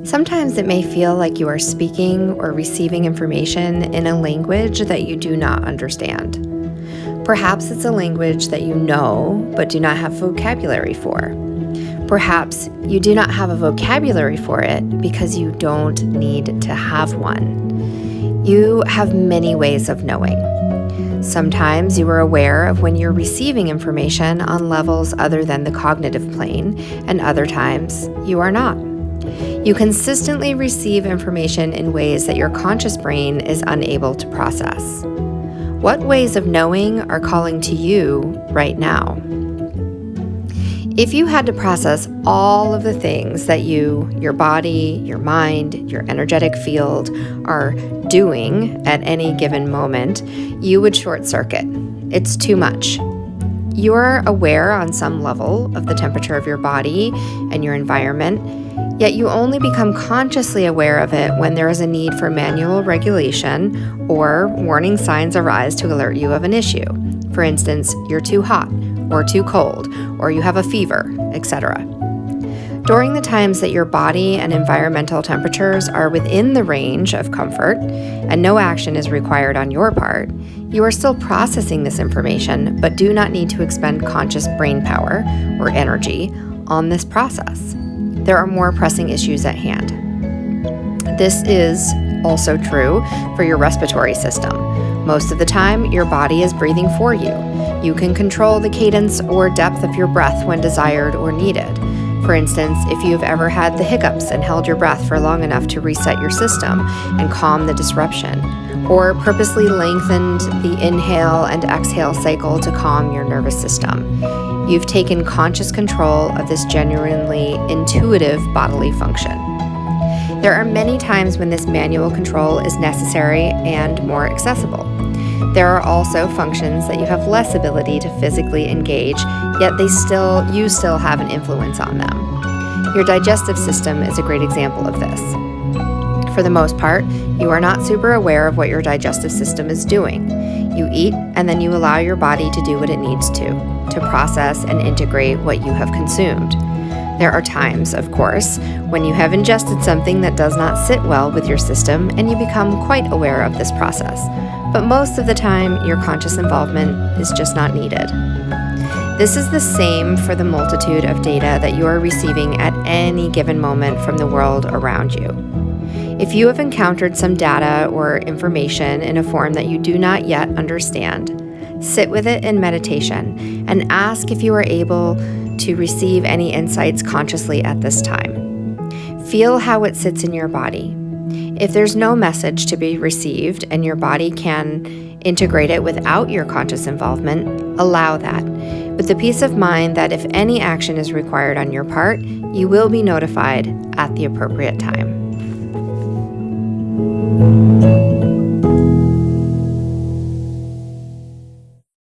Sometimes it may feel like you are speaking or receiving information in a language that you do not understand. Perhaps it's a language that you know but do not have vocabulary for. Perhaps you do not have a vocabulary for it because you don't need to have one. You have many ways of knowing. Sometimes you are aware of when you're receiving information on levels other than the cognitive plane, and other times you are not. You consistently receive information in ways that your conscious brain is unable to process. What ways of knowing are calling to you right now? If you had to process all of the things that your body, your mind, your energetic field are doing at any given moment, you would short circuit. It's too much. You're aware on some level of the temperature of your body and your environment, yet you only become consciously aware of it when there is a need for manual regulation or warning signs arise to alert you of an issue. For instance, you're too hot or too cold, or you have a fever, etc. During the times that your body and environmental temperatures are within the range of comfort and no action is required on your part, you are still processing this information but do not need to expend conscious brain power or energy on this process. There are more pressing issues at hand. This is also true for your respiratory system. Most of the time, your body is breathing for you. You can control the cadence or depth of your breath when desired or needed. For instance, if you've ever had the hiccups and held your breath for long enough to reset your system and calm the disruption, or purposely lengthened the inhale and exhale cycle to calm your nervous system, you've taken conscious control of this genuinely intuitive bodily function. There are many times when this manual control is necessary and more accessible. There are also functions that you have less ability to physically engage, yet you still have an influence on them. Your digestive system is a great example of this. For the most part, you are not super aware of what your digestive system is doing. You eat and then you allow your body to do what it needs to process and integrate what you have consumed. There are times, of course, when you have ingested something that does not sit well with your system and you become quite aware of this process. But most of the time, your conscious involvement is just not needed. This is the same for the multitude of data that you are receiving at any given moment from the world around you. If you have encountered some data or information in a form that you do not yet understand, sit with it in meditation and ask if you are able to receive any insights consciously at this time. Feel how it sits in your body. If there's no message to be received and your body can integrate it without your conscious involvement, allow that, with the peace of mind that if any action is required on your part, you will be notified at the appropriate time.